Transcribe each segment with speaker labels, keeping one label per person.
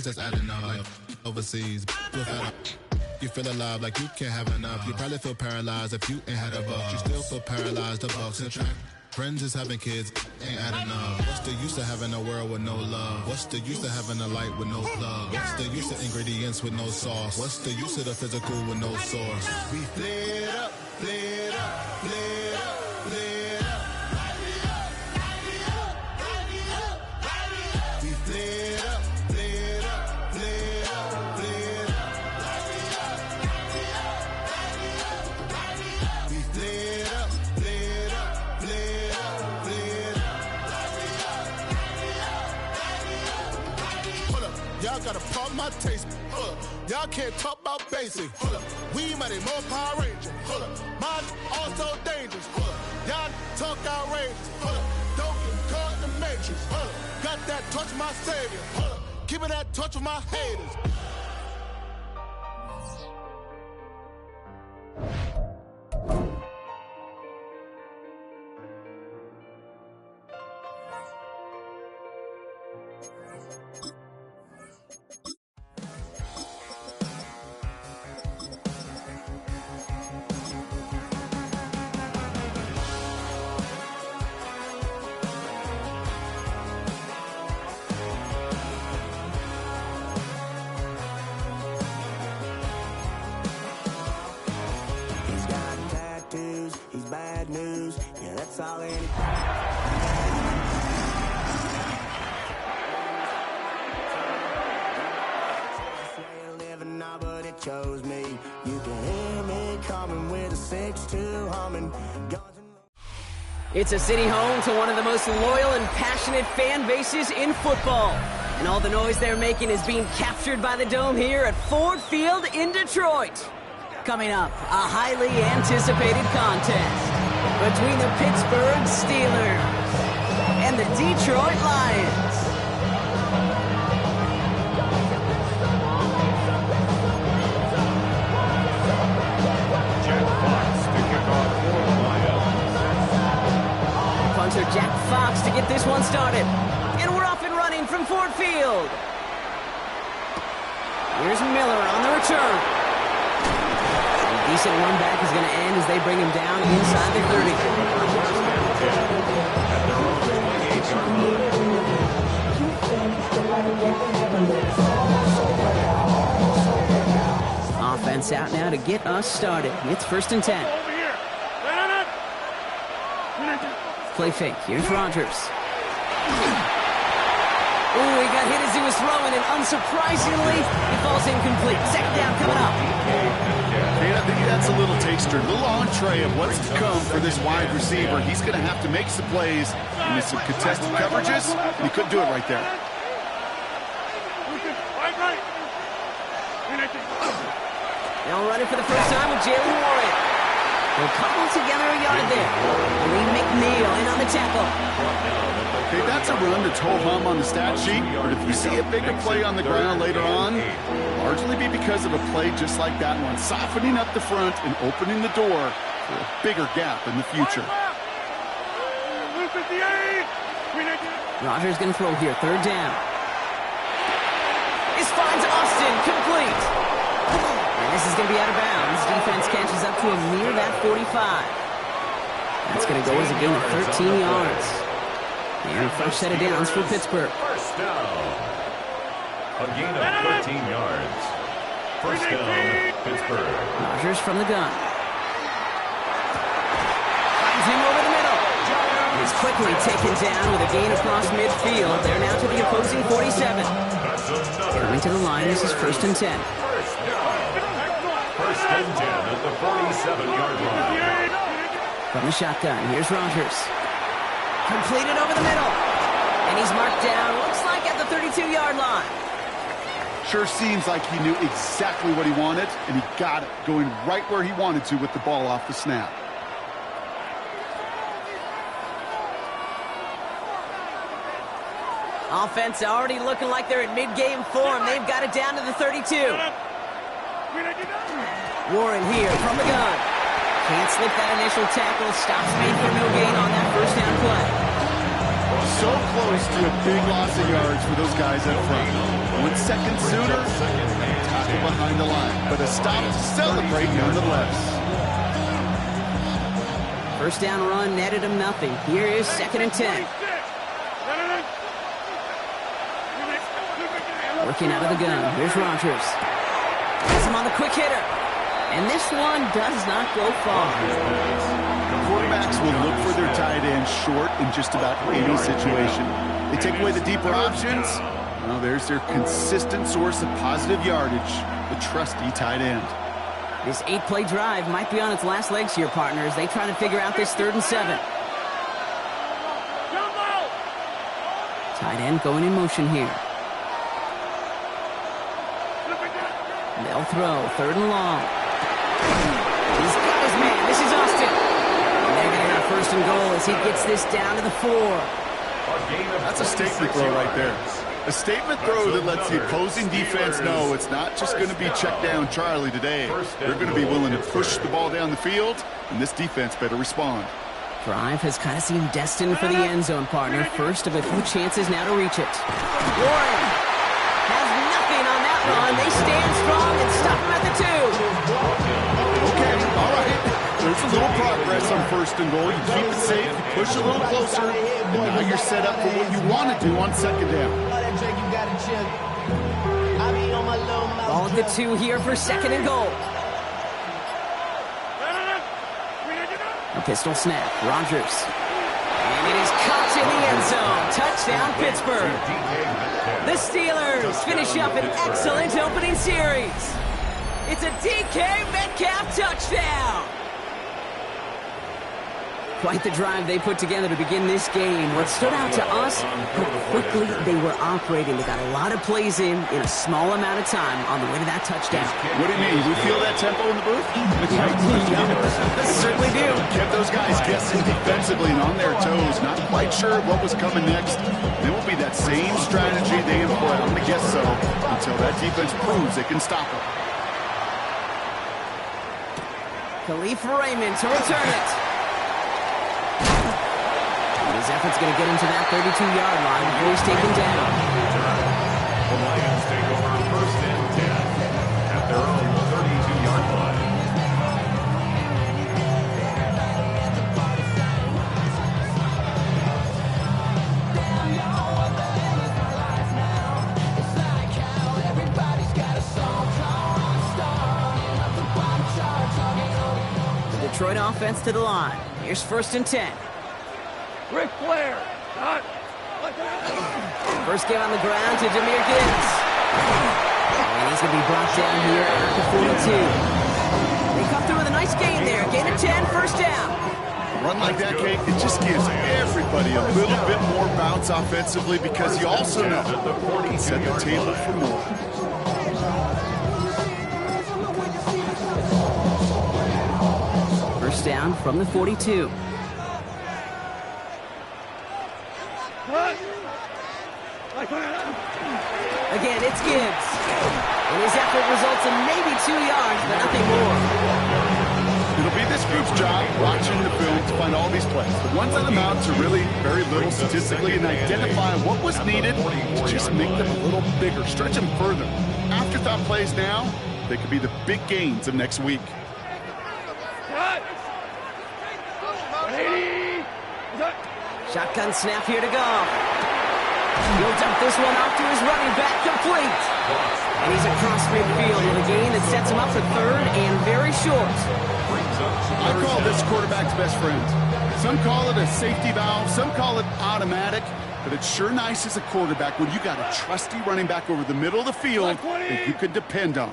Speaker 1: Memories that's adding up. Like overseas, you feel alive like you can't have enough. You probably feel paralyzed if you ain't had a buck. You still feel paralyzed, the bucks and track. Friends is having kids, ain't adding up. What's the use of having a world with no love? What's the use of having a light with no plug? What's the use of ingredients with no sauce? What's the use of the physical with no source? We lit up, lit up, lit up, lit up. We lit up, lit up, lit up, lit up. We lit up, lit up, lit up, lit up. Hold up, y'all gotta pump my taste. Hold up, y'all can't talk about basic. Hold up, we mighty more Power Ranger. Hold up, mine also dangerous. Hold up, y'all talk outrageous. Hold up, don't get caught in the matrix. Hold up, got that touch my savior. Hold up, keeping that touch with my haters.
Speaker 2: Chose me. You can hear me coming with a 6-2 humming.
Speaker 3: It's a city home to one of the most loyal and passionate fan bases in football. And all the noise they're making is being captured by the Dome here at Ford Field in Detroit. Coming up, a highly anticipated contest between the Pittsburgh Steelers and the Detroit Lions. Punter Jack Fox to get this one started. And we're off and running from Ford Field. Here's Miller on the return. A decent run back is going to end as they bring him down inside the 30. Offense out now to get us started. It's 1st and 10. Play fake. Here's Rodgers. Ooh, he got hit as he was throwing, and unsurprisingly, he falls incomplete. 2nd down coming up.
Speaker 4: Yeah, I think that's a little taster, a little entree of what's to come for this wide receiver. He's going to have to make some plays into some contested coverages. He couldn't do it right there.
Speaker 3: Now running for the first time with Jalen Warren. They'll cobble together a yard there. Lee McNeil in on the tackle.
Speaker 4: Okay, that's a run that's ho-hum on the stat sheet, but if you see a bigger play on the ground later on, it'll largely be because of a play just like that one, softening up the front and opening the door for a bigger gap in the future.
Speaker 3: Rodgers going to throw here, 3rd down. This finds Austin, complete. And this is going to be out of bounds. Defense catches up to him near that 45. That's going to go as a gain of 13 yards. And first set of downs for Pittsburgh.
Speaker 5: First down. A gain of 13 yards. First down, Pittsburgh.
Speaker 3: Rodgers from the gun. Finds him over the middle. He's quickly taken down with a gain across midfield. They're now to the opposing 47. Coming to the line, this is 1st and 10.
Speaker 5: First and 10 at the 47-yard line.
Speaker 3: From the shotgun, here's Rodgers. Completed over the middle. And he's marked down, looks like at the 32-yard line.
Speaker 4: Sure seems like he knew exactly what he wanted, and he got it, going right where he wanted to with the ball off the snap.
Speaker 3: Offense already looking like they're in mid-game form. They've got it down to the 32. Warren here from the gun. Can't slip that initial tackle. Stops made for no gain on that first down play.
Speaker 4: So close to a big loss of yards for those guys up front. 1 second sooner, and tackle behind the line. But a stop to celebrate nonetheless.
Speaker 3: First down run netted him nothing. Here is 2nd and 10. Working out of the gun. Here's Rogers. Has him on the quick hitter. And this one does not go far.
Speaker 4: Quarterbacks will look for their tight end short in just about any situation. They take away the deeper options. Well, there's their consistent source of positive yardage, the trusty tight end.
Speaker 3: This 8-play drive might be on its last legs here, partners. They try to figure out this 3rd and 7. Tight end going in motion here. They'll throw. 3rd and long. He's got his man. This is Austin. And they're going to have 1st and goal as he gets this down to the 4.
Speaker 4: That's a statement throw right there. A statement throw that lets the opposing defense know it's not just going to be check down Charlie today. They're going to be willing to push the ball down the field, and this defense better respond.
Speaker 3: Drive has kind of seemed destined for the end zone, partner. First of a few chances now to reach it. Warren has nothing on that run. They stand strong and stop him at the 2.
Speaker 4: Okay, all right. There's a little progress on 1st and goal. You keep it safe, you push a little closer, and now you're set up for what you want to do on 2nd down.
Speaker 3: Ball at the 2 here for 2nd and goal. A pistol snap. Rogers. And it is caught in the end zone. Touchdown, Pittsburgh. The Steelers finish up an excellent opening series. It's a DK Metcalf touchdown. Quite the drive they put together to begin this game. What stood out to us, how quickly they were operating. They got a lot of plays in a small amount of time on the way to that touchdown.
Speaker 4: What do you mean? You feel that tempo in the booth?
Speaker 3: Certainly do.
Speaker 4: Kept those guys guessing defensively and on their toes, not quite sure what was coming next. It will be that same strategy they employ, I'm going to guess so, until that defense proves they can stop them.
Speaker 3: Khalif Raymond to return it. His effort's going to get him to that 32-yard line before he's taken down.
Speaker 5: The Lions take over 1st and 10 at their own 32-yard line.
Speaker 3: The Detroit offense to the line. Here's 1st and 10.
Speaker 6: Ric Flair.
Speaker 3: First game on the ground to Jahmyr Gibbs. And he's going to be brought down here at the 42. They come through with a nice gain there. Gain of 10, 1st down.
Speaker 4: A run like that, Kate, it just gives everybody a little bit more bounce offensively because you also know you can set the table for more.
Speaker 3: First down from the 42. Again, it's Gibbs. And his effort results in maybe 2 yards, but nothing more.
Speaker 4: It'll be this group's job watching the film to find all these plays. The ones that amount to really very little statistically and identify what was needed to just make them a little bigger, stretch them further. Afterthought plays now, they could be the big gains of next week.
Speaker 3: Shotgun snap here to go. He'll dump this one off to his running back, complete. And he's across midfield with a gain that sets him up for 3rd and very short.
Speaker 4: I call this quarterback's best friend. Some call it a safety valve, some call it automatic, but it's sure nice as a quarterback when you got a trusty running back over the middle of the field that you could depend on.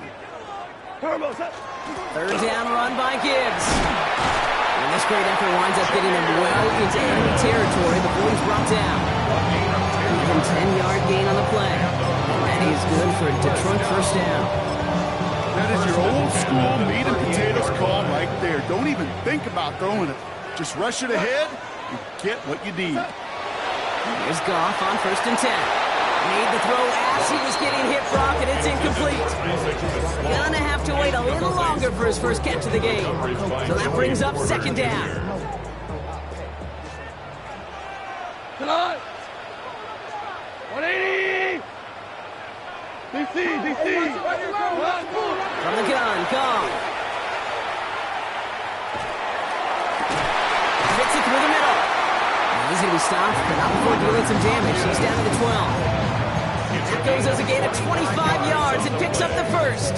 Speaker 3: 3rd down run by Gibbs. And this great effort winds up getting him well into enemy territory before he's brought down. Even 10-yard gain on the play. And that is good for Detroit 1st down.
Speaker 4: That is your old school meat and potatoes call right there. Don't even think about throwing it. Just rush it ahead and get what you need.
Speaker 3: Here's Goff on 1st and 10. Made the throw as he was getting hit, Brock, and it's incomplete. Gonna have to wait a little longer for his first catch of the game. So that brings up 2nd down.
Speaker 6: Tonight. 180.
Speaker 3: From the gun, gone. Fits it through the middle. Now he's going to be stopped, but not before doing some damage. He's down to the 12. That goes as a gain of 25 yards and picks up the first.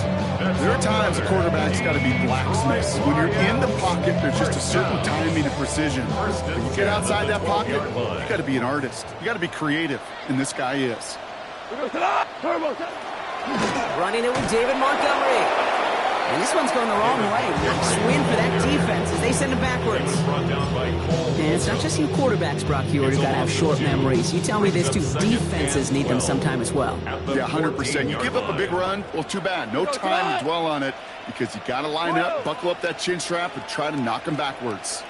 Speaker 4: There are times a quarterback's got to be blacksmiths. When you're in the pocket, there's just a certain timing and precision. When you get outside that pocket, you got to be an artist. You got to be creative, and this guy is.
Speaker 3: Running it with David Montgomery. And this one's going the wrong way. Nice win for that defense as they send it backwards. And it's not just you quarterbacks, Brock Hewitt, who've got to have short memories. You tell me this too. Defenses need them sometime as well.
Speaker 4: Yeah, 100%. You give up a big run, well, too bad. No time to dwell on it because you got to line up, buckle up that chin strap, and try to knock them backwards.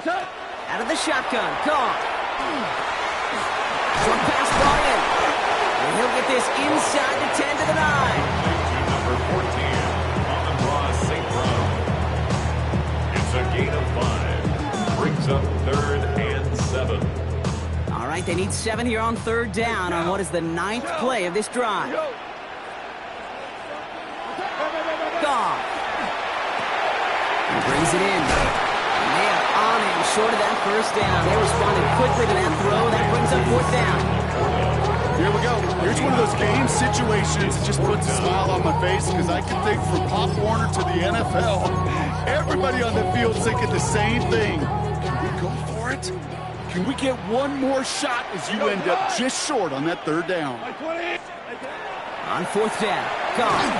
Speaker 3: Out of the shotgun. Gone. Short pass brought in. And he'll get this inside the 10 to the 9.
Speaker 5: Number 14. It's a gain of 5. Brings up 3rd and 7.
Speaker 3: All right, they need 7 here on 3rd down on what is the 9th play of this drive. Goff. He brings it in. And they are on him short of that 1st down. They responded quickly to that throw. That brings up 4th down.
Speaker 4: Here we go. Here's one of those game situations that just puts a smile on my face because I can think from Pop Warner to the NFL. Everybody on the field thinking the same thing. Can we go for it? Can we get one more shot as you end up just short on that 3rd down?
Speaker 3: On 4th down. Gone.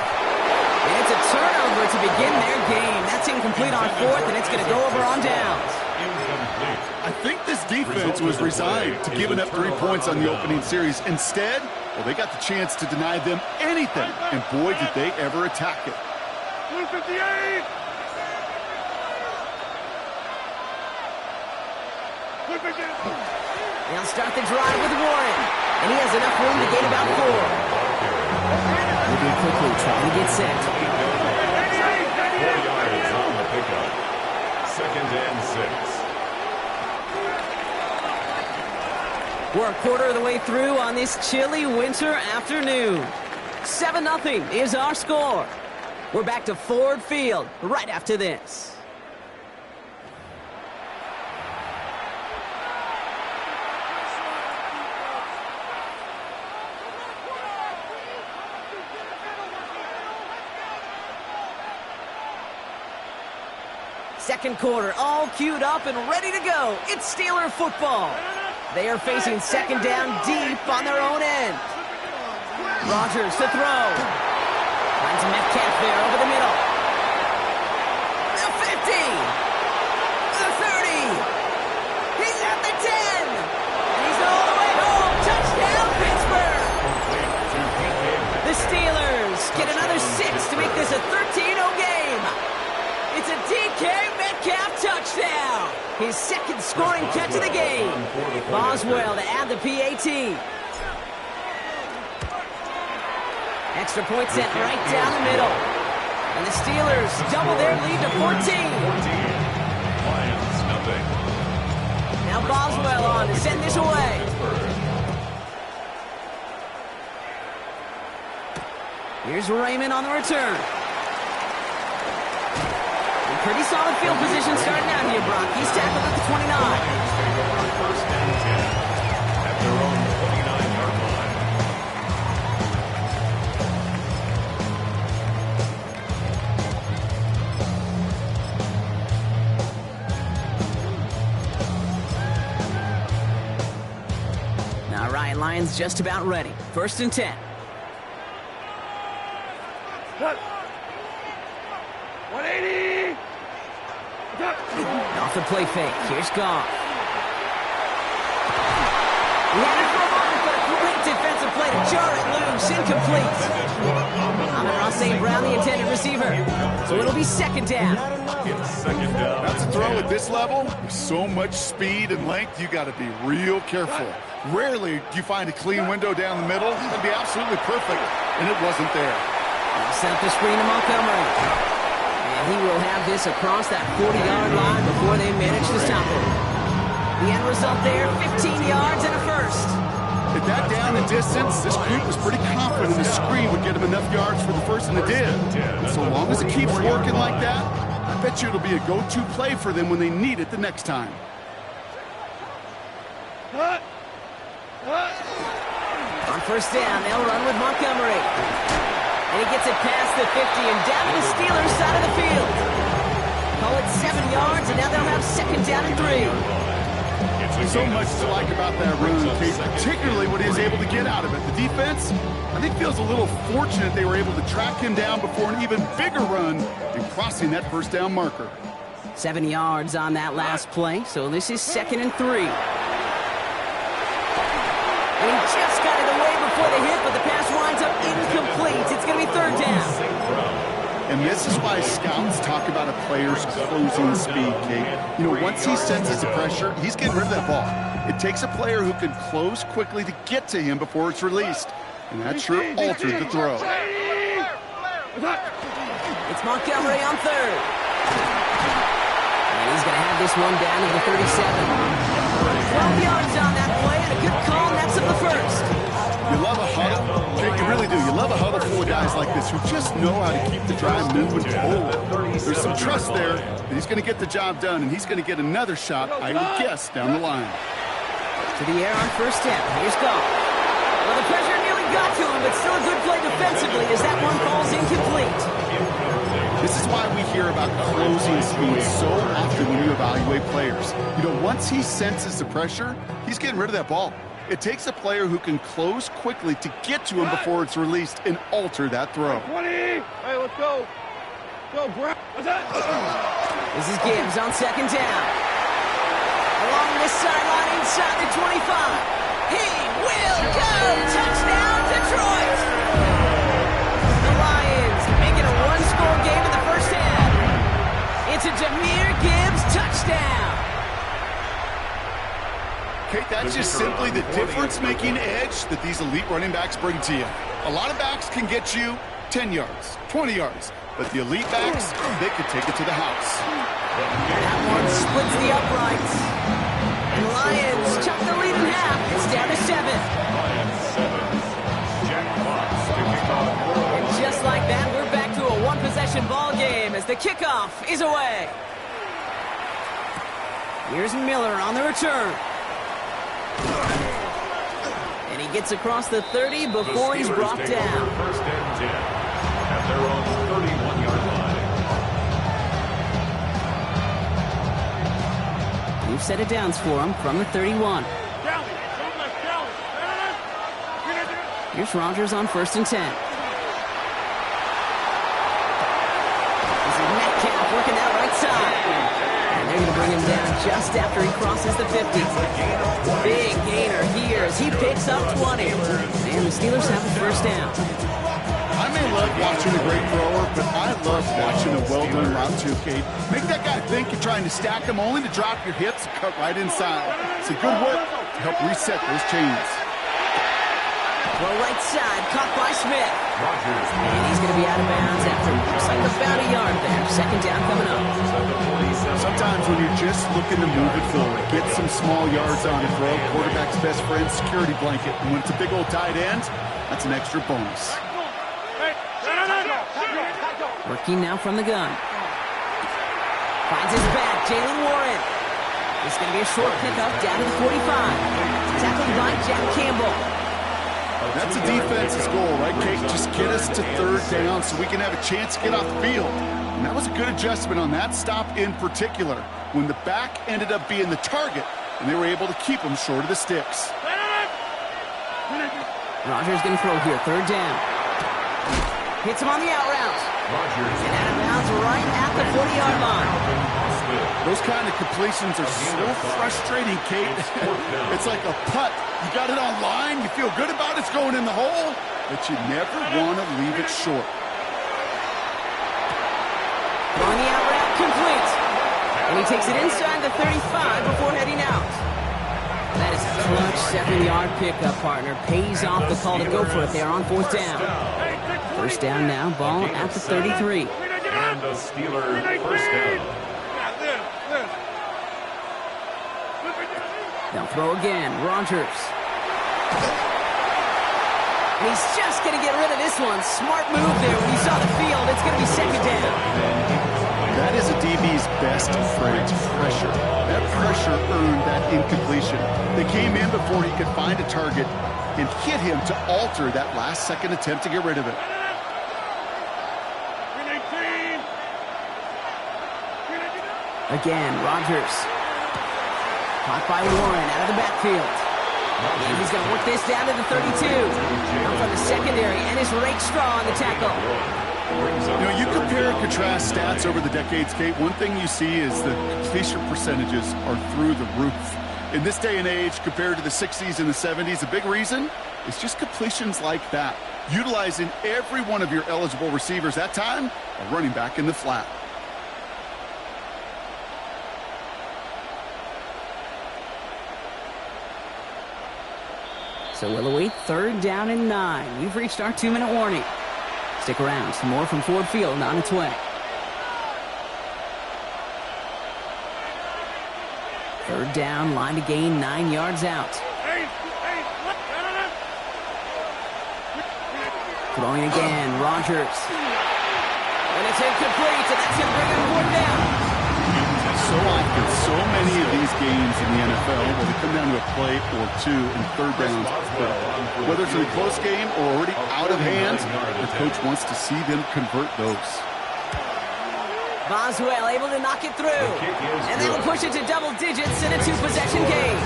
Speaker 3: And it's a turnover to begin their game. That's incomplete on 4th, and it's going to go over on downs.
Speaker 4: I think this defense was resigned to giving up 3 points on the opening series. Instead, well, they got the chance to deny them anything, and boy, did they ever attack it.
Speaker 6: 258!
Speaker 3: They'll start the drive with Warren, and he has enough room to gain about 4. Moving quickly, trying to get set.
Speaker 5: 4 yards on the pickup. 2nd and 6.
Speaker 3: We're a quarter of the way through on this chilly winter afternoon. 7-0 is our score. We're back to Ford Field right after this. Second quarter, all queued up and ready to go. It's Steeler football. They are facing 2nd down deep on their own end. Rodgers to throw. Finds Metcalf there over the middle. The 50. The 30. He's at the 10. And he's all the way home. Touchdown, Pittsburgh. The Steelers get another 6 to make this a 13-0 game. It's a DK Metcalf touchdown. His 2nd scoring catch of the game. Boswell to add the PAT. Extra point sent right down the middle. And the Steelers double their lead to 14.
Speaker 5: Lions, nothing.
Speaker 3: Now Boswell on to send this away. Here's Raymond on the return. Pretty solid field position starting out here, Brock. He's tackled at the 29.
Speaker 5: Lions take over on 1st and 10 at their own 29-yard
Speaker 3: line. All right, Lions just about ready. 1st and 10.
Speaker 6: 180!
Speaker 3: Off the play fake. Here's Goff. He had it for a moment, but a great defensive play to jar it loose. Incomplete. Amon-Ra St. Brown, the intended receiver. So it'll be 2nd down.
Speaker 5: It's 2nd down.
Speaker 4: That's a throw at this level. With so much speed and length, you got to be real careful. Rarely do you find a clean window down the middle. That'd be absolutely perfect, and it wasn't there.
Speaker 3: Set the screen to Montgomery. And he will have this across that 40-yard line before they manage to stop him. The end result there, 15 yards and a 1st.
Speaker 4: At that down and distance, this group was pretty confident in him enough yards for the first, and it did. And so long as it keeps working like that, I bet you it'll be a go-to play for them when they need it the next time.
Speaker 3: On first down, they'll run with Montgomery. And he gets it past the 50 and down to the Steelers' side of the field. Call it 7 yards, and now they'll have second down and 3.
Speaker 4: So much to like about that run, Kate, particularly what he was able to get out of it. The defense, I think, feels a little fortunate they were able to track him down before an even bigger run and crossing that first down marker.
Speaker 3: 7 yards on that last play, so this is second and 3. And he just got it away before the hit, but the pass winds up incomplete. It's going to be third down.
Speaker 4: And this is why scouts talk about a player's closing speed, Kate. You know, once he senses the pressure, he's getting rid of that ball. It takes a player who can close quickly to get to him before it's released. And that sure altered the throw.
Speaker 3: It's Montgomery on third. And he's going to have this one down to the 37. 12 yards on that play, and a good call, and that's of the first.
Speaker 4: You love a huddle. Kate, you really do. You love a huddle full of guys like this who just know how to keep the drive moving forward. There's some trust there that he's going to get the job done, and he's going to get another shot, I would guess, down the line.
Speaker 3: To the air on first down. Here's Goff. Well, the pressure nearly got to him, but still a good play defensively as that one falls incomplete.
Speaker 4: This is why we hear about closing speed so often when you evaluate players. You know, once he senses the pressure, he's getting rid of that ball. It takes a player who can close quickly to get to him before it's released and alter that throw.
Speaker 6: 20! Hey, let's go. Go, Brown.
Speaker 3: This is Gibbs on second down. Along this sideline inside the 25. He will go! Touchdown, Detroit! The Lions make it a one-score game in the first half. It's a Jahmyr Gibbs touchdown.
Speaker 4: Kate, that's just simply the difference-making edge that these elite running backs bring to you. A lot of backs can get you 10 yards, 20 yards, but the elite backs, they could take it to the house.
Speaker 3: That one splits the uprights. And Lions chuck the lead in half. It's down to 7. And just like that, we're back to a one-possession ball game as the kickoff is away. Here's Miller on the return. And he gets across the 30 before he's brought down.
Speaker 5: First and 10 at their own 31-yard line.
Speaker 3: We've set it downs for him from the 31. Here's Rodgers on first and 10. This is Metcalf working that right side. And they're going to bring him down just after he crosses the 50. Big gainer here as he picks up 20. And the Steelers have the first down.
Speaker 4: I may love watching a great thrower, but I love watching a well-done route too, Kate. Make that guy think you're trying to stack him only to drop your hips and cut right inside. It's a good work to help reset those chains.
Speaker 3: Throw right side, caught by Smith.
Speaker 5: Rodgers.
Speaker 3: And he's going to be out of bounds after looks like about a yard there. Second down coming up.
Speaker 4: Sometimes when you're just looking to move it forward, get some small yards on a throw, quarterback's best friend, security blanket. And when it's a big old tight end, that's an extra bonus.
Speaker 3: Working now from the gun. Finds his back, Jalen Warren. It's going to be a short pickup down to the 45. Tackled by Jack Campbell.
Speaker 4: That's a defense's goal, right, Kate? Just get us to third down so we can have a chance to get off the field. And that was a good adjustment on that stop in particular, when the back ended up being the target, and they were able to keep him short of the sticks.
Speaker 3: Rodgers going to throw here, third down. Hits him on the out route.
Speaker 5: Rodgers.
Speaker 3: And out of bounds right at the 40-yard line.
Speaker 4: Those kind of completions are so frustrating, Kate. It's like a putt. You got it on line, you feel good about it, it's going in the hole, but you never want to leave it short.
Speaker 3: On the out route, complete. And he takes it inside the 35 before heading out. That is a clutch second-yard pickup, partner. Pays off the call to go for it there on fourth down. First down now, ball at the 33.
Speaker 5: And the Steelers first down.
Speaker 3: They'll throw again. Rodgers. And he's just going to get rid of this this one. Smart move there when you saw the field. It's going to be second down.
Speaker 4: That is a DB's best friend, pressure. That pressure earned that incompletion. They came in before he could find a target and hit him to alter that last-second attempt to get rid of it.
Speaker 3: Again, Rodgers. Caught by Warren out of the backfield. And he's going to work this down to the 32. Out from the secondary, and is Rake Straw on the tackle.
Speaker 4: You know, you compare and contrast stats over the decades, Kate. One thing you see is the completion percentages are through the roof. In this day and age, compared to the 60s and the 70s, a big reason is just completions like that. Utilizing every one of your eligible receivers that time, a running back in the flat.
Speaker 3: So we'll await third down and 9. We've reached our 2-minute warning. Stick around. Some more from Ford Field on its way. Third down, line to gain 9 yards out. Throwing again, Rodgers. And it's incomplete, and that's going to bring him 4th down.
Speaker 4: So often, so many of these games in the NFL where they come down to a play or two and third downs. Whether it's in a close game or already out of hand, the coach wants to see them convert those.
Speaker 3: Boswell able to knock it through. And that'll push it to double digits in a 2-possession game.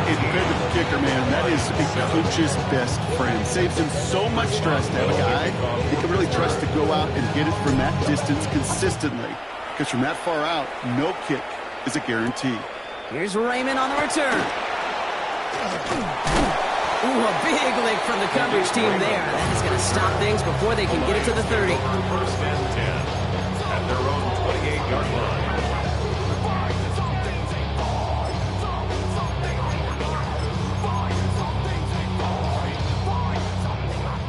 Speaker 4: Independent kicker, man, that is a coach's best friend. Saves him so much stress to have a guy he can really trust to go out and hit it from that distance consistently. Because from that far out, no kick is a guarantee.
Speaker 3: Here's Raymond on the return. Ooh, a big lick from the coverage team there. That is going to stop things before they can get it to the 30.
Speaker 5: First and 10 at their own 28-yard line.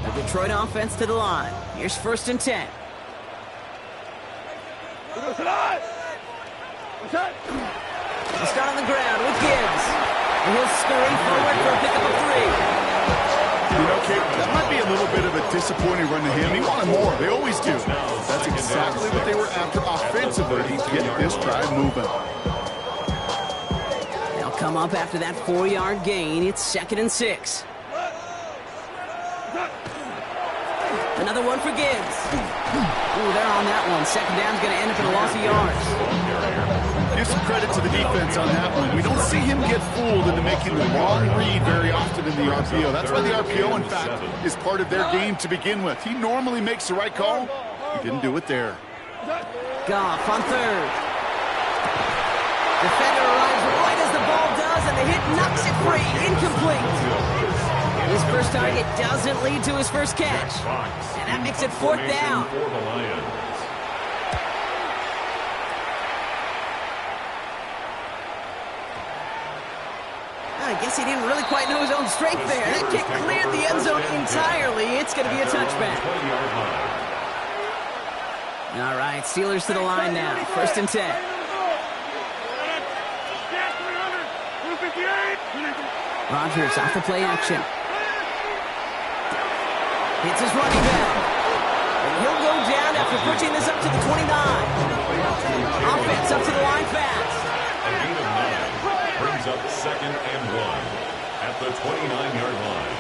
Speaker 3: The Detroit offense to the line. Here's 1st and 10. He'll start on the ground with Gibbs. And he'll scurry forward for a pickup of 3.
Speaker 4: You know, Kate, that might be a little bit of a disappointing run to him. He wanted more. They always do. That's exactly what they were after offensively to get this drive moving.
Speaker 3: They'll come up after that 4-yard gain. It's 2nd and 6. Another one for Gibbs. Ooh, they're on that one. 2nd down's going to end up in a loss of yards.
Speaker 4: Give some credit to the defense on that one. We don't see him get fooled into making the wrong read very often in the RPO. That's why the RPO, in fact, is part of their game to begin with. He normally makes the right call. He didn't do it there.
Speaker 3: Goff on 3rd. Defender arrives right as the ball does, and the hit knocks it free. Incomplete. His first target doesn't lead to his first catch. And that makes it 4th down. I guess he didn't really quite know his own strength there. That kick cleared the end zone entirely. It's going to be a touchback. All right, Steelers to the line now. 1st and 10. Rodgers off the play action. It's his running back. And he'll go down after pushing this up to the 29. Offense up to the line fast.
Speaker 5: A gain of 9 brings up 2nd and 1 at the 29-yard line.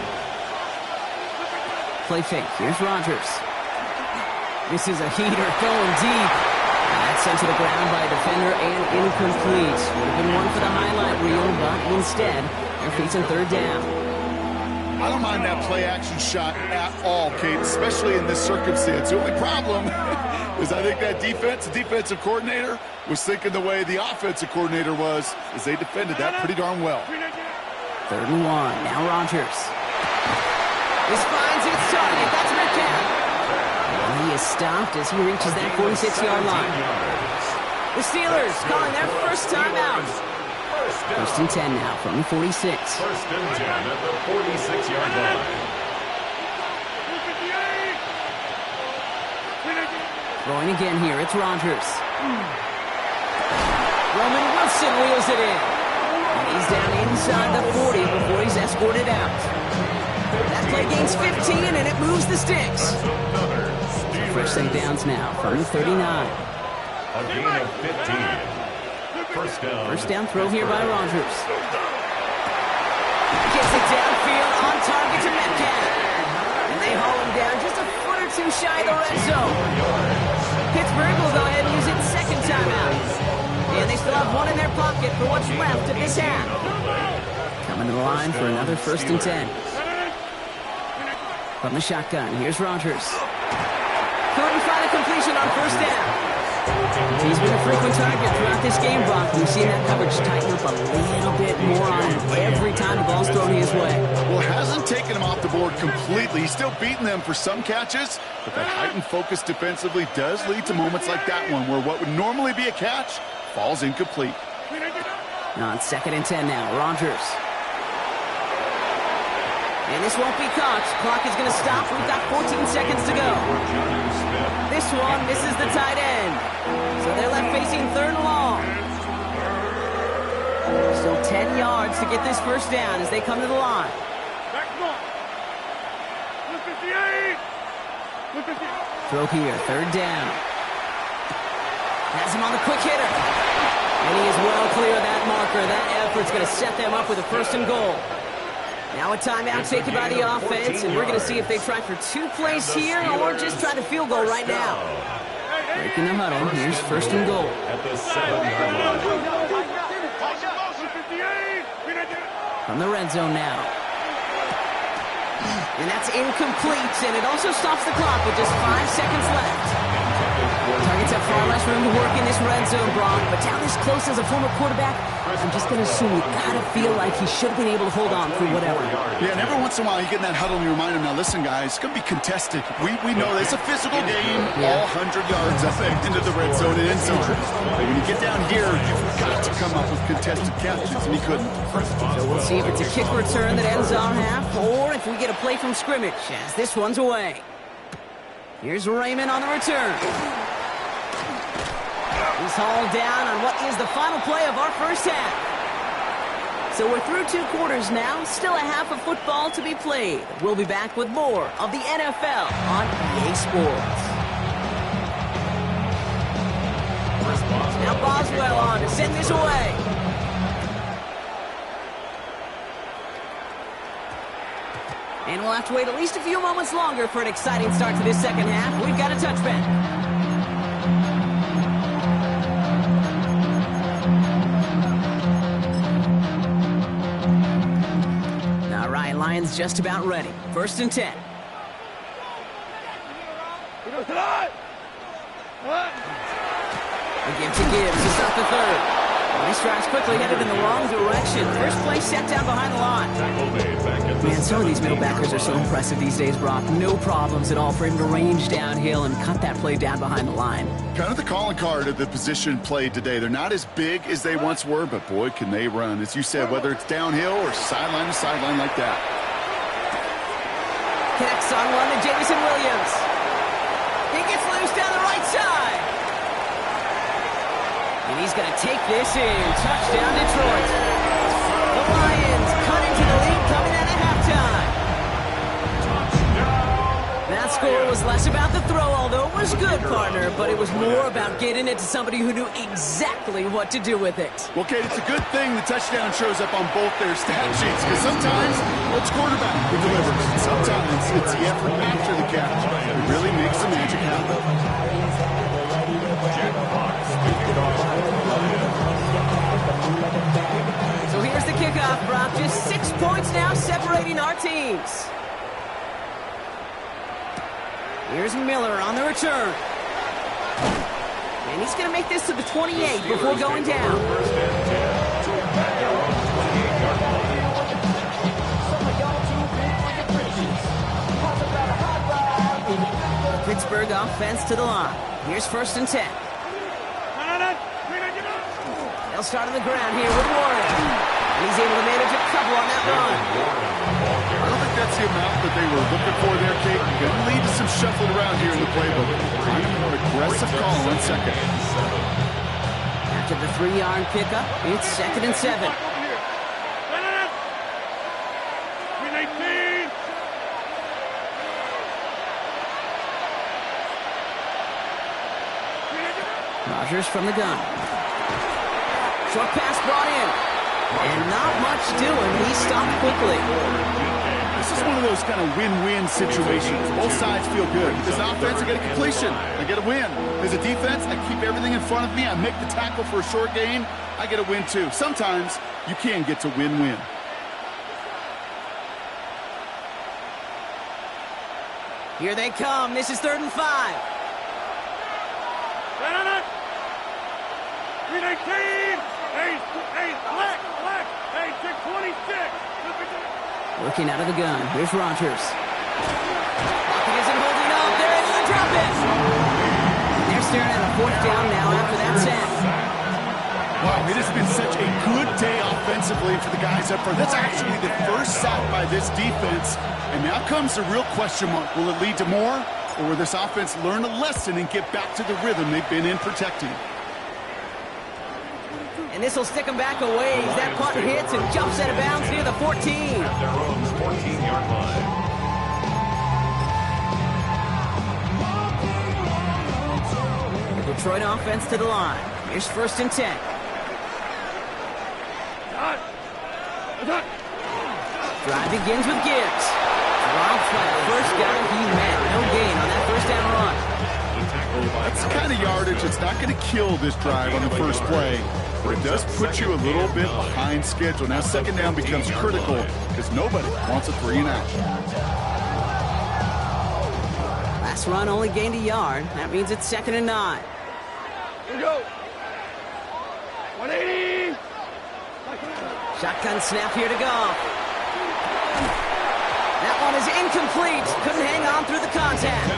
Speaker 3: Play fake. Here's Rodgers. This is a heater going deep. That's sent to the ground by a defender and incomplete. Would have been one for the highlight reel, but instead, they're facing 3rd down.
Speaker 4: I don't mind that play-action shot at all, Kate, especially in this circumstance. The only problem is I think that the defensive coordinator, was thinking the way the offensive coordinator was as they defended that pretty darn well.
Speaker 3: 3rd and 1. Now Rodgers. This finds its target. That's Metcalf. And he is stopped as he reaches that 46-yard line. The Steelers calling their first time out. 1st and 10 now from the 46.
Speaker 5: 1st and 10 at the 46-yard line.
Speaker 3: Throwing again here, it's Rodgers. Roman Wilson wheels it in. And he's down inside the 40 before he's escorted out. That play gains 15, and it moves the sticks. Fresh set of downs now from the 39.
Speaker 5: A gain of 15.
Speaker 3: First down throw here by Rodgers. Gets it downfield on target to Metcalf. And they haul him down just a foot or two shy of the red zone. Pittsburgh will go ahead and use its second timeout. And they still have one in their pocket for what's left of this half. Coming to the line for another 1st and 10. From the shotgun, here's Rodgers. Couldn't find a completion on 1st down. He's been a frequent target throughout this game, Brock. We've seen that coverage tighten up a little bit more on him every time the ball's thrown his way.
Speaker 4: Well, it hasn't taken him off the board completely. He's still beating them for some catches, but that heightened focus defensively does lead to moments like that one where what would normally be a catch falls incomplete.
Speaker 3: On 2nd and 10 now, Rodgers. And this won't be caught. Clock is going to stop. We've got 14 seconds to go. This one misses the tight end. So they're left facing 3rd and long. Still 10 yards to get this 1st down as they come to the line. Throw here, 3rd down. Has him on the quick hitter. And he is well clear of that marker. That effort's going to set them up with a 1st and goal. Now a timeout taken by the offense, and we're going to see if they try for 2 plays here or just try the field goal right now. Breaking the huddle, here's 1st and goal.
Speaker 5: At the 7-yard line.
Speaker 3: From the red zone now. And that's incomplete, and it also stops the clock with just 5 seconds left. Targets have far less room to work in this red zone, Brock, but down this close as a former quarterback, I'm just going to assume you got to feel like he should have been able to hold on through whatever.
Speaker 4: Yeah, and every once in a while you get in that huddle and you remind him, now listen, guys, it's going to be contested. We know it's a physical game, all 100 yards up into the red zone and end zone. But when you get down here, you've got to come up with contested catches, and he couldn't.
Speaker 3: So we'll see if it's a kick return that ends our half, or if we get a play from scrimmage, as this one's away. Here's Raymond on the return. He's hauled down on what is the final play of our 1st half. So we're through 2 quarters now, still a half of football to be played. We'll be back with more of the NFL on EA Sports. Now Boswell on to send this away. And we'll have to wait at least a few moments longer for an exciting start to this 2nd half. We've got a touchback. Lions just about ready. 1st and 10. A give to Gibbs to start the 3rd. These drives quickly headed in the wrong direction. First play set down behind the line. Man, some of these middle backers are so impressive these days, Brock. No problems at all for him to range downhill and cut that play down behind the line.
Speaker 4: Kind of the calling card of the position played today. They're not as big as they once were, but boy, can they run. As you said, whether it's downhill or sideline to sideline like that.
Speaker 3: Connects on one to Jamison Williams. He gets loose down the right side. And he's going to take this in. Touchdown, Detroit. The Lions cut into the lead coming out of halftime. That score was less about the throw, although it was good, partner, but it was more about getting it to somebody who knew exactly what to do with it.
Speaker 4: Well, Kate, it's a good thing the touchdown shows up on both their stat sheets, because sometimes it's quarterback who delivers. Sometimes it's the effort after the catch. It really makes the magic happen.
Speaker 3: So here's the kickoff, Brock. Just 6 points now separating our teams. Here's Miller on the return. And he's going to make this to the 28 before going down. Pittsburgh offense to the line. Here's 1st and 10. They'll start on the ground here with Warren. And he's able to manage a couple on that run.
Speaker 4: I don't think that's the amount that they were looking for there, Kate. Going to lead to some shuffling around here in the playbook. Kind of more aggressive call on 2nd.
Speaker 3: After the 3-yard pickup, it's 2nd and 7. Rodgers from the gun. Short pass brought in. And not much doing. He stopped quickly.
Speaker 4: This is one of those kind of win-win situations. Both sides feel good. As an offense, I get a completion. I get a win. As a defense, I keep everything in front of me. I make the tackle for a short gain. I get a win, too. Sometimes you can get to win-win.
Speaker 3: Here they come. This is 3rd and 5. Working out of the gun. Here's Rodgers. Pocket isn't holding up. They're able to drop it. They're staring at a 4th down now after that sack.
Speaker 4: Wow, it has been such a good day offensively for the guys up front. That's actually the first sack by this defense. And now comes the real question mark. Will it lead to more? Or will this offense learn a lesson and get back to the rhythm they've been in protecting?
Speaker 3: And this will stick him back a ways. That punt hits and jumps out of bounds near the 14.
Speaker 5: At their own 14-yard line.
Speaker 3: The Detroit offense to the line. Here's 1st and 10. Drive begins with Gibbs. Rob flat. First down he met. No gain on that 1st down run.
Speaker 4: That's the kind of yardage that's not going to kill this drive on the first play. But it does put you a little bit behind schedule. Now 2nd down becomes critical because nobody wants a 3-and-out.
Speaker 3: Last run only gained a yard. That means it's 2nd and 9.
Speaker 6: Here we go. 180.
Speaker 3: Shotgun snap here to go. That one is incomplete. Couldn't hang on through the contact.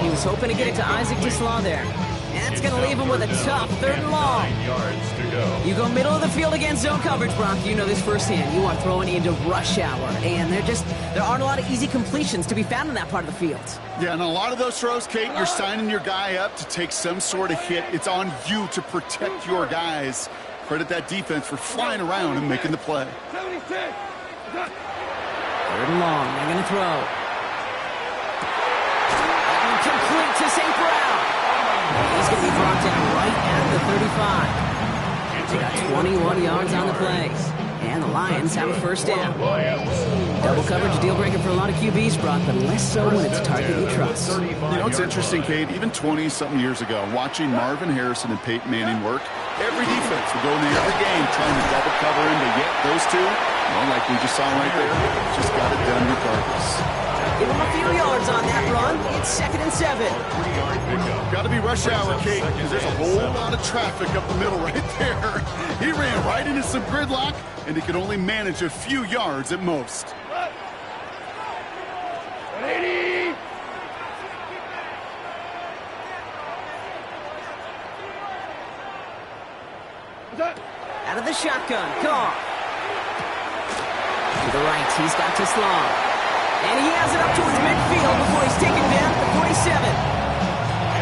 Speaker 3: He was hoping to get it to Isaac Tislaw there. And that's going to leave him with a tough 3rd and long.
Speaker 5: 9 yards to go.
Speaker 3: You go middle of the field against zone coverage, Brock. You know this firsthand. You are throwing into rush hour. And there aren't a lot of easy completions to be found in that part of the field.
Speaker 4: Yeah, and a lot of those throws, Kate, you're signing your guy up to take some sort of hit. It's on you to protect your guys. Credit that defense for flying around and making the play.
Speaker 6: 76.
Speaker 3: 3rd and long. They're going to throw. Complete to St. Brown. He's going to be brought down right at the 35. They got 21 yards on the play. And the Lions have a 1st down. Double coverage, a deal breaker for a lot of QBs, Brock, but less so when it's a target you trust.
Speaker 4: You know, it's interesting, Kate, even 20-something years ago, watching Marvin Harrison and Peyton Manning work, every defense would go in there every game trying to double cover him, but yet those two, well, like we just saw right there, just got it done regardless.
Speaker 3: Give him a few yards on that run. It's 2nd and 7.
Speaker 4: Got to be rush hour, Kate, because there's a whole lot of traffic up the middle right there. He ran right into some gridlock, and he could only manage a few yards at most.
Speaker 6: 180.
Speaker 3: Out of the shotgun. Goff. To the right. He's got Tislaw. And he has it up towards midfield before he's taken down at the 47.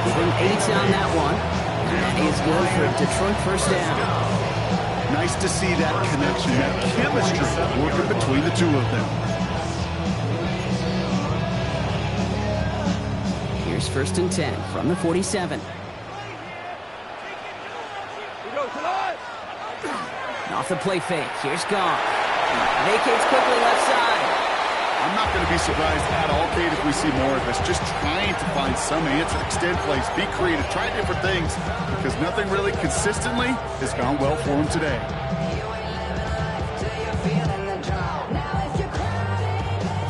Speaker 3: Give him 8 on that one. And that is good for a Detroit 1st down.
Speaker 4: Nice to see that connection, that chemistry working between the two of them.
Speaker 3: Here's 1st and 10 from the 47. Off the play fake. Here's Goff. Vacates quickly left side.
Speaker 4: I'm not going to be surprised at all, Kate, if we see more of this. Just trying to find some answer, extend plays, be creative, try different things, because nothing really consistently has gone well for him today.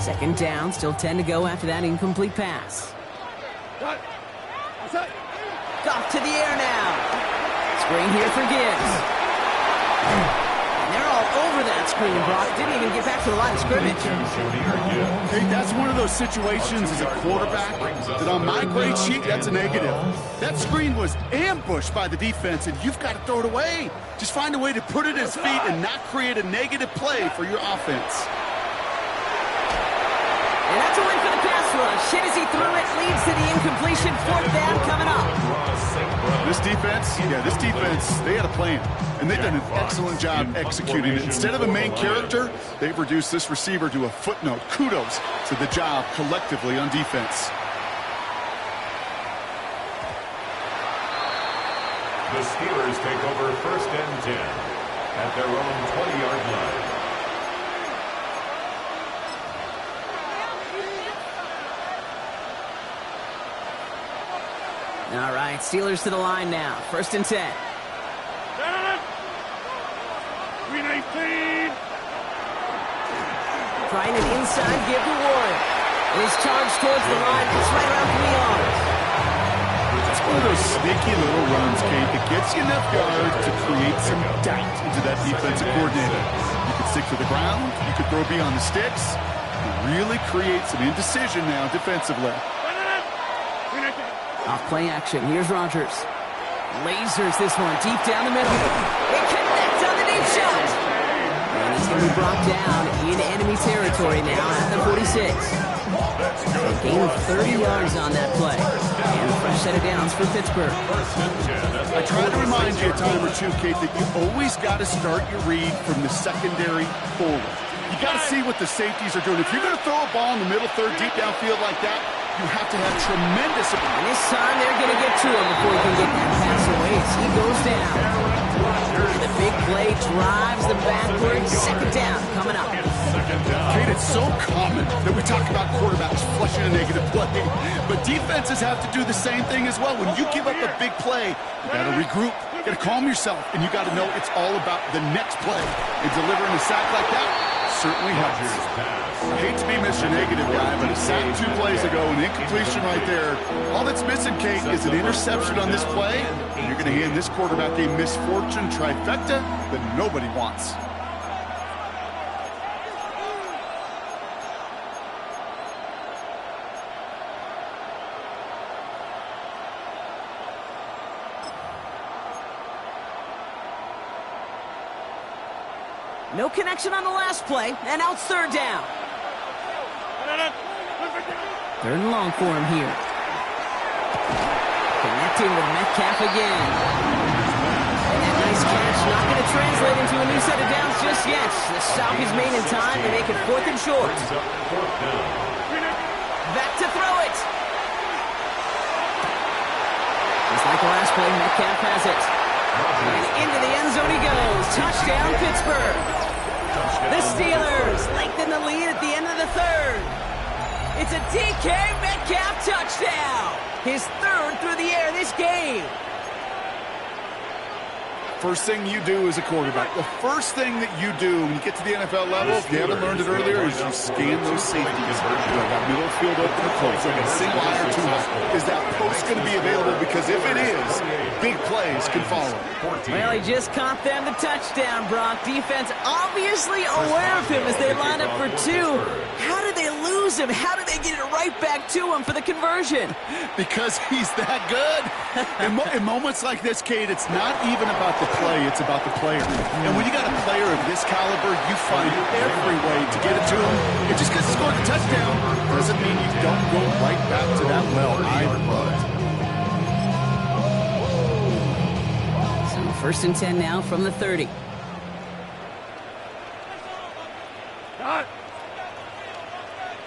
Speaker 3: 2nd down, still 10 to go after that incomplete pass. Goff to the air now. Screen here for Gibbs. And they're all over that screen, Brock. Didn't even get back to the line of scrimmage.
Speaker 4: Hey, that's one of those situations as a quarterback that on my grade sheet, that's a negative. That screen was ambushed by the defense, and you've got to throw it away. Just find a way to put it at his feet and not create a negative play for your offense.
Speaker 3: And that's a win for the pass rush. Hit as he threw it, leads to the incompletion. 4th down coming up.
Speaker 4: This defense, they had a plan. And they've done an excellent job executing it. Instead of a main character, they've reduced this receiver to a footnote. Kudos to the job collectively on defense.
Speaker 5: The Steelers take over 1st and 10 at their own 20-yard line.
Speaker 3: All right, Steelers to the line now. 1st and 10.
Speaker 6: 319.
Speaker 3: Trying an inside give to Warren. And he's charged towards the line. It's right around 3 yards.
Speaker 4: It's one of those sneaky little runs, Kate, that gets you enough yard to create some doubt into that defensive coordinator. You could stick to the ground. You could throw beyond the sticks. You really create some indecision now defensively.
Speaker 3: Off play action. Here's Rodgers. Lasers this one deep down the middle. It connects on the deep shot. And he's going to be brought down in enemy territory now at the 46. A gain of 30 yards on that play. And a fresh set of downs for Pittsburgh.
Speaker 4: I try to remind you a time or two, Kate, that you always got to start your read from the secondary forward. You got to see what the safeties are doing. If you're going to throw a ball in the middle third deep downfield like that, you have to have tremendous...
Speaker 3: And this time they're going to get to him before he can get that pass away as he goes down. And the big play drives them backwards. 2nd down coming up.
Speaker 4: Kate, it's so common that we talk about quarterbacks flushing a negative play, but defenses have to do the same thing as well. When you give up a big play, you got to regroup, you got to calm yourself, and you got to know it's all about the next play. And delivering a sack like that certainly helps. I hate to be Mr. Negative Guy, but a sack 2 plays ago, an incompletion right there. All that's missing, Kate, is an interception on this play, and you're going to hand this quarterback a misfortune trifecta that nobody wants.
Speaker 3: No connection on the last play, and now it's 3rd down. 3rd and long for him here. Connecting with Metcalf again. And that nice catch not going to translate into a new set of downs just yet. The stop is made in time to make it 4th and short. Back to throw it. Just like the last play, Metcalf has it. And into the end zone he goes. Touchdown, Pittsburgh. The Steelers lengthen the lead at the end of the 3rd. It's a DK Metcalf touchdown. His 3rd through the air this game.
Speaker 4: First thing you do as a quarterback, the first thing that you do when you get to the NFL level, if you haven't learned it earlier, is you scan those safeties. That middle field open or close, like a single eye or 2 eye. Is that post going to be available? Because if it is, big plays can follow.
Speaker 3: Well, he just caught them the touchdown, Brock. Defense obviously aware of him as they line up for 2. How did they lose him? How did they get it right back to him for the conversion?
Speaker 4: Because he's that good. In moments like this, Kate, it's not even about the play, it's about the player. And when you got a player of this caliber, you find every way to get it to him. And just because he scored a touchdown doesn't mean you don't go right back to that well either.
Speaker 3: So 1st and 10 now from the 30.
Speaker 6: Got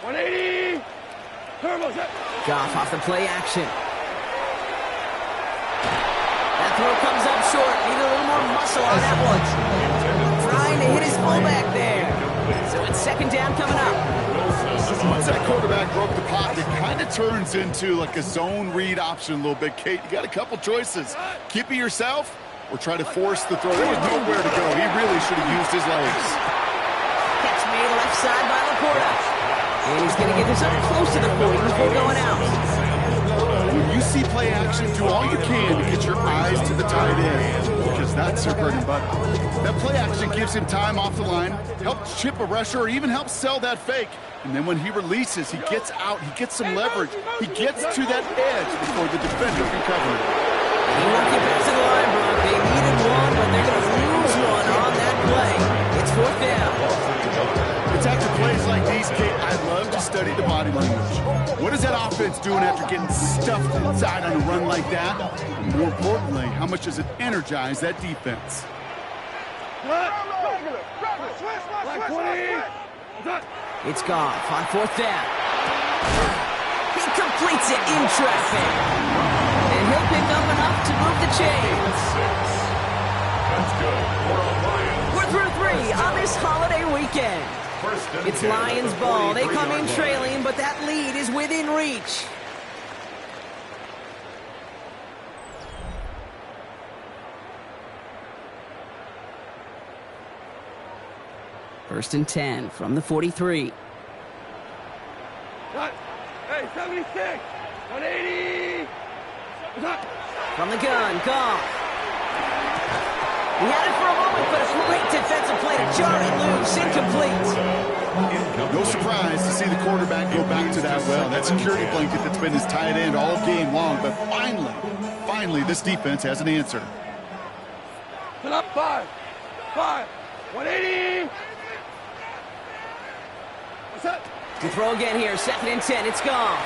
Speaker 6: 180. Turbo set.
Speaker 3: Goff off the play action. That throw comes up short. Need a little more muscle on that one. Trying to hit his fullback there. So it's 2nd down coming up.
Speaker 4: Once that quarterback broke the pocket, it kind of turns into like a zone read option a little bit. Kate, you got a couple choices. Keep it yourself or try to force the throw. There was nowhere to go. He really should have used his legs.
Speaker 3: Catch made left side by Laporta. And he's going to get this up close to the 40 before going out.
Speaker 4: When you see play action, do all you can to get your eyes to the tight end, because that's their bread and butter. That play action gives him time off the line, helps chip a rusher, or even helps sell that fake. And then when he releases, he gets out, he gets some leverage, he gets to that edge before the defender can cover it.
Speaker 3: He won't get back to the line, Brock. They needed one, but they're going to lose one on that play. It's 4th down.
Speaker 4: It's after plays like these, Kate, I love to study the body language. What is that offense doing after getting stuffed inside on a run like that? And more importantly, how much does it energize that defense?
Speaker 3: It's Goff on 4th down. He completes it in traffic. And he'll pick up enough to move the chains.
Speaker 5: That's good for a Lions.
Speaker 3: We're through 3 on this holiday weekend. It's Lions ball. They come in trailing, but that lead is within reach. First and 10 from the 43.
Speaker 6: Hey, 76! 180!
Speaker 3: From the gun, Goff. He had it for a moment, but a great defensive play to jar it loose. Incomplete.
Speaker 4: No surprise to see the quarterback go back to that well. That security blanket that's been his tight end all game long. But finally, this defense has an answer.
Speaker 6: Put up 5! 180! What's up?
Speaker 3: To throw again here, 2nd and 10. It's Goff.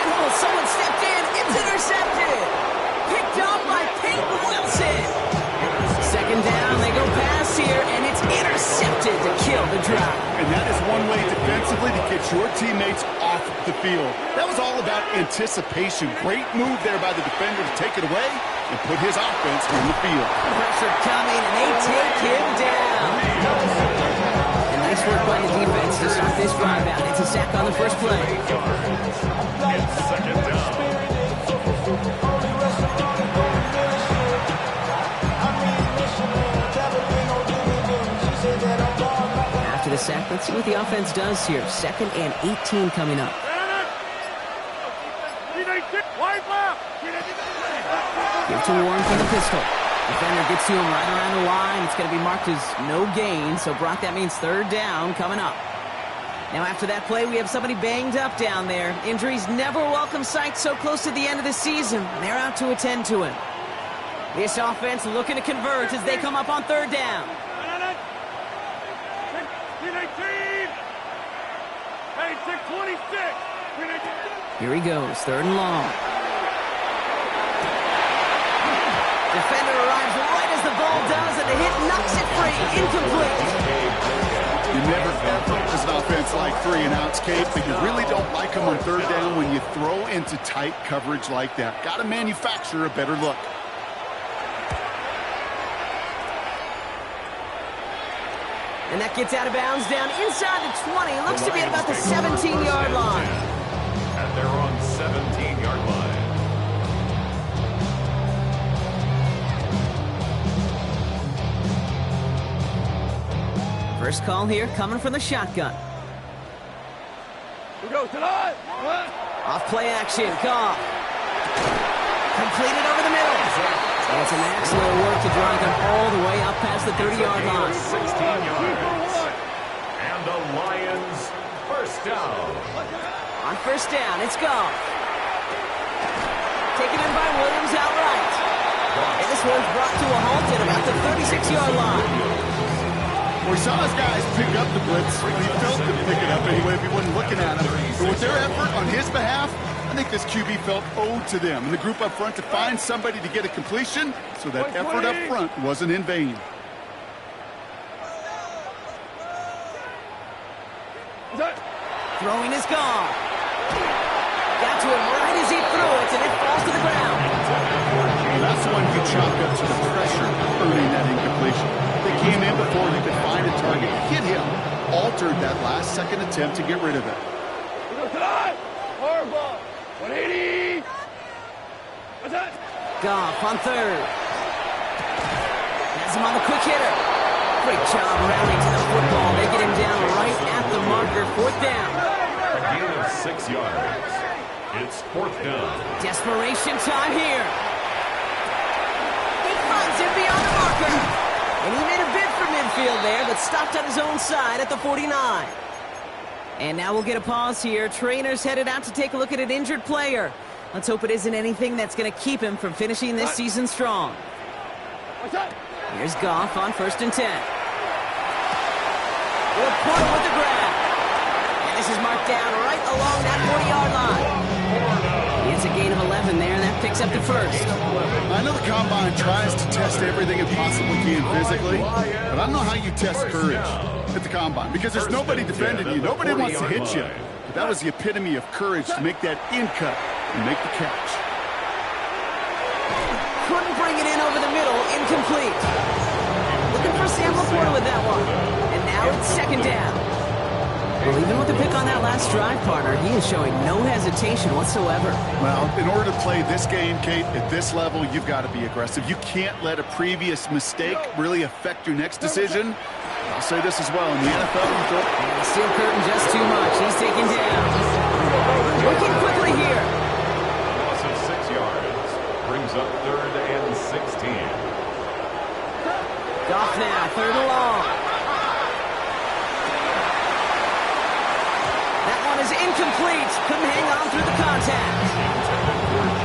Speaker 3: Oh, someone stepped in. It's intercepted. Picked up by Peyton Wilson. 2nd down, they go pass here, and it's intercepted to kill the drive.
Speaker 4: And that is one way defensively to get your teammates off the field. That was all about anticipation. Great move there by the defender to take it away and put his offense on the field.
Speaker 3: Pressure coming, and they take him down. And nice work by the defense to start this drive out. It's a sack on the first play.
Speaker 5: It's 2nd down.
Speaker 3: After the sack, let's see what the offense does here. 2nd and 18 coming up. Give to Warren from the pistol. Defender gets to him right around the line. It's going to be marked as no gain, so Brock, that means 3rd down coming up. Now after that play, we have somebody banged up down there. Injuries never welcome sight so close to the end of the season. They're out to attend to him. This offense looking to convert as they come up on 3rd down.
Speaker 6: Hey, 626!
Speaker 3: Here he goes, 3rd and long. Defender arrives right as the ball does, and the hit knocks it free. Incomplete.
Speaker 4: You never ever, as an offense, like 3-and-outs, Kate, but you really don't like them on 3rd down when you throw into tight coverage like that. Got to manufacture a better look.
Speaker 3: And that gets out of bounds down inside the 20. Looks to be at about the 17-yard line.
Speaker 5: And they're on 17-yard line.
Speaker 3: First call here coming from the shotgun.
Speaker 6: We go tonight!
Speaker 3: Off play action, Goff. Completed over the middle. And it's an excellent work to drive them all the way up past the 30-yard line.
Speaker 5: 16 yards. And the Lions first down.
Speaker 3: On first down, it's Goff. Taken in by Williams outright. And this one's brought to a halt at about the 36-yard line.
Speaker 4: We saw his guys pick up the blitz. He felt them pick it up anyway if he wasn't looking at him. But with their effort on his behalf, I think this QB felt owed to them. And the group up front to find somebody to get a completion, so that effort up front wasn't in vain.
Speaker 3: Throwing is gone. Got to him right as he threw it, and it falls to the ground.
Speaker 4: That's the one you chalk up to the pressure earning that incompletion. They came in before he could find a target, hit him, altered that last-second attempt to get rid of it.
Speaker 6: Horrible! 180! What's that?
Speaker 3: Goff on 3rd. Has him on the quick hitter. Great job rallying to the football. They get him down right at the marker. 4th down.
Speaker 5: A gain of 6 yards. It's 4th down.
Speaker 3: Desperation time here. He finds him beyond the marker. And he made a bid for midfield there, but stopped on his own side at the 49. And now we'll get a pause here. Trainers headed out to take a look at an injured player. Let's hope it isn't anything that's going to keep him from finishing this season strong.
Speaker 6: What's that?
Speaker 3: Here's Goff on 1st and 10. Laporta with the grab. And this is marked down right along that 40-yard line. It's a gain of 11 there, and that picks up the first.
Speaker 4: I know the Combine tries to test everything it possibly can physically, but I don't know how you test courage at the Combine, because there's nobody defending you. Nobody wants to hit you. but that was the epitome of courage to make that in cut and make the catch.
Speaker 3: Couldn't bring it in over the middle. Incomplete. Looking for Sam Laporta with that one. And now it's second down. Well, even with the pick on that last drive, partner, he is showing no hesitation whatsoever.
Speaker 4: Well, in order to play this game, Kate, at this level, you've got to be aggressive. You can't let a previous mistake really affect your next decision. I'll say this as well. In the NFL, you throw...
Speaker 3: Steel curtain just too much. He's taken down. Working quickly here.
Speaker 5: Loss of 6 yards. Brings up 3rd and 16.
Speaker 3: Goff now, 3rd and long. That one is incomplete. Couldn't hang on through the contact.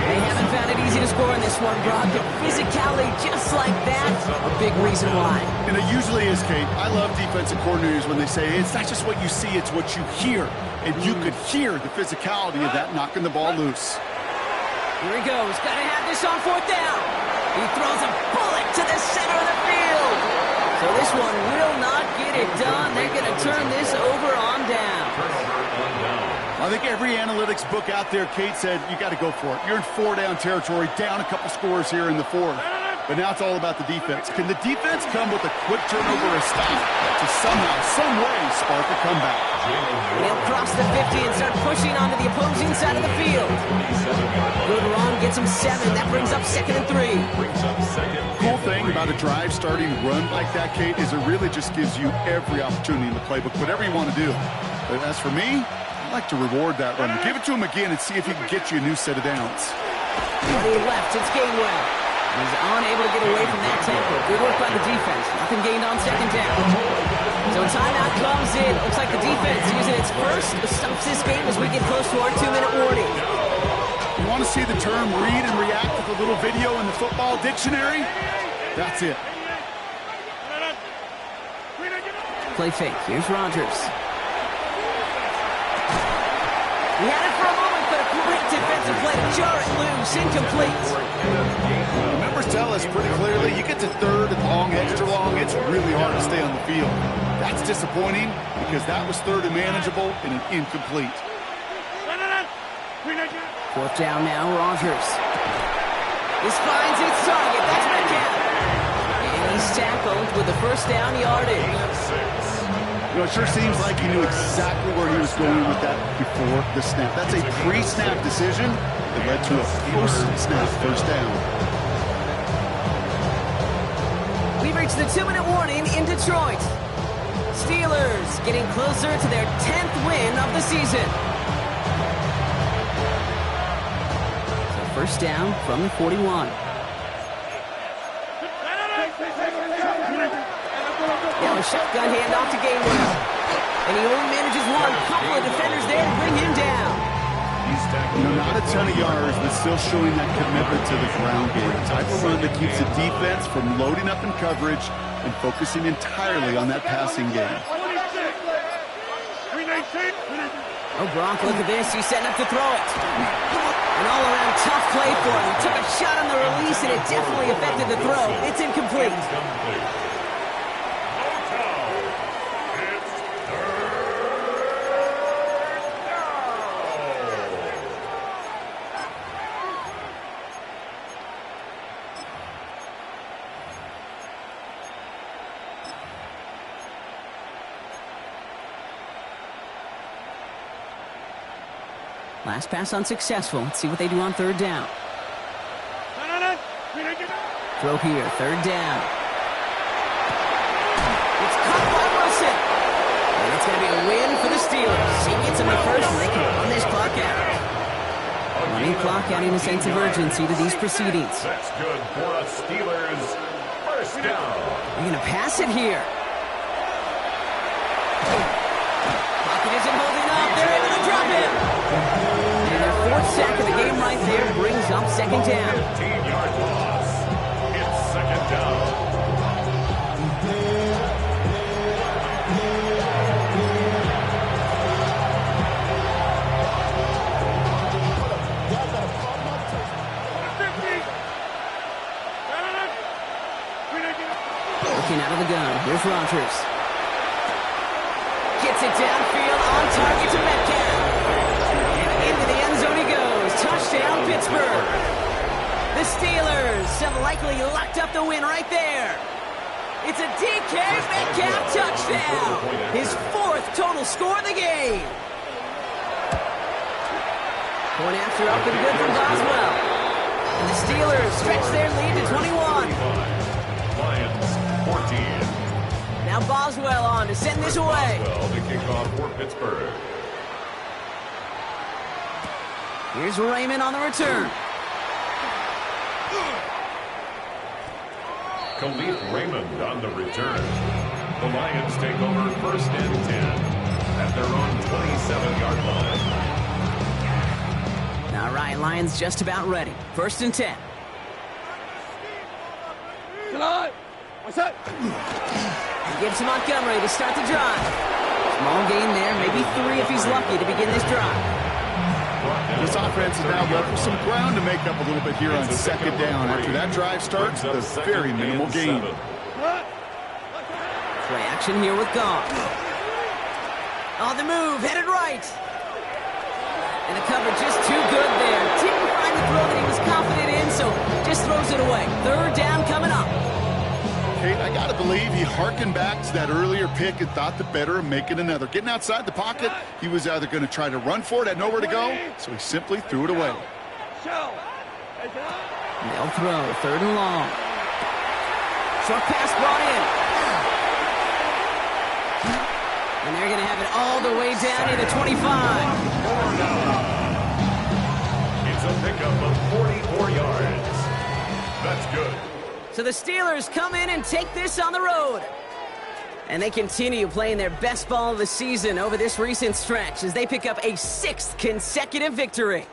Speaker 3: They haven't found it easy to score in this one, Brock. But physicality just like that, a big reason why.
Speaker 4: And it usually is, Kate. I love defensive coordinators when they say, it's not just what you see, it's what you hear. And you could hear the physicality of that knocking the ball loose.
Speaker 3: Here he goes. Got to have this on 4th down. He throws a bullet to the center of the field. So this one will not get it done. They're going to turn this over on down.
Speaker 4: I think every analytics book out there, Kate, said you got to go for it. You're in 4-down territory, down a couple scores here in the 4th. But now it's all about the defense. Can the defense come with a quick turnover or stop to somehow, some way, spark a comeback?
Speaker 3: They'll cross the 50 and start pushing onto the opposing side of the field. Good run, gets him 7. That brings up 2nd and 3.
Speaker 4: Cool thing about a drive starting run like that, Kate, is it really just gives you every opportunity in the playbook, whatever you want to do. But as for me, I like to reward that run. Give it to him again and see if he can get you a new set of downs.
Speaker 3: When he left, it's Gainwell. He's unable to get away from that tackle. Good work by the defense. Nothing gained on 2nd down. So timeout comes in. Looks like the defense using its first stops this game as we get close to our 2-minute warning.
Speaker 4: You want to see the term read and react with a little video in the football dictionary? That's it.
Speaker 3: Play fake. Here's Rodgers. He had it for a moment, but a great defensive play to jar it loose. Incomplete.
Speaker 4: The numbers tell us pretty clearly, you get to 3rd and long, extra long, it's really hard to stay on the field. That's disappointing because that was 3rd and manageable and an incomplete.
Speaker 3: 4th down now, Rodgers. This finds its target. That's Metcalf. And he's tackled with the 1st down yardage.
Speaker 4: You know, it sure seems like he knew exactly where he was going with that before the snap. That's a pre-snap decision that led to a post-snap 1st down.
Speaker 3: We've reached the 2-minute warning in Detroit. Steelers getting closer to their 10th win of the season. So 1st down from the 41. Now a shotgun handoff to Gainwell. And he only manages one. Couple of defenders there to bring him down.
Speaker 4: You know, not a ton of yards, but still showing that commitment to the ground game. The type of run that keeps the defense from loading up in coverage and focusing entirely on that passing game.
Speaker 3: Oh, Gronk, look at this. He's setting up to throw it. An all-around tough play for him. He took a shot on the release, and it definitely affected the throw. It's incomplete. Last pass unsuccessful. Let's see what they do on 3rd down. Throw here, 3rd down. It's caught by Wilson. And it's going to be a win for the Steelers. He gets him the 1st, and they can run this clock out. Running clock adding a sense of urgency to these proceedings.
Speaker 5: That's good for the Steelers. 1st down.
Speaker 3: They're going to pass it here. Pocket isn't holding up. They're able to drop him. And their 4th sack of the game right there brings up 2nd down.
Speaker 5: 15-yard loss. It's 2nd down.
Speaker 3: Looking out of the gun. Here's Rodgers. Gets it downfield on target to Metcalf. Barkley locked up the win right there. It's a DK Metcalf touchdown. His 4th total score of the game. Point after up and good from Boswell. And the Steelers stretch their lead to 21.
Speaker 5: Lions 14.
Speaker 3: Now Boswell on to send this away.
Speaker 5: Boswell to kick off for Pittsburgh.
Speaker 3: Here's Raymond on the return.
Speaker 5: Khalif Raymond on the return. The Lions take over 1st and 10 at their own 27-yard line.
Speaker 3: All right, Lions just about ready. 1st and 10.
Speaker 6: Tonight. What's that?
Speaker 3: He gives to Montgomery to start the drive. Small gain there, maybe 3 if he's lucky to begin this drive.
Speaker 4: This offense is now left with some ground to make up a little bit here on 2nd down. After that drive starts, the very minimal gain.
Speaker 3: Play action here with Goff. On the move, headed right. And the cover just too good there. Didn't find the throw that he was confident in, so just throws it away. 3rd down coming up.
Speaker 4: Kate, I got to believe he harkened back to that earlier pick and thought the better of making another. Getting outside the pocket, he was either going to try to run for it, had nowhere to go, so he simply threw it away.
Speaker 3: They'll throw, 3rd and long. Short pass brought in. And they're going to have it all the way down to the 25.
Speaker 5: It's a pickup of 44 yards. That's good.
Speaker 3: So the Steelers come in and take this on the road. And they continue playing their best ball of the season over this recent stretch as they pick up a 6th consecutive victory.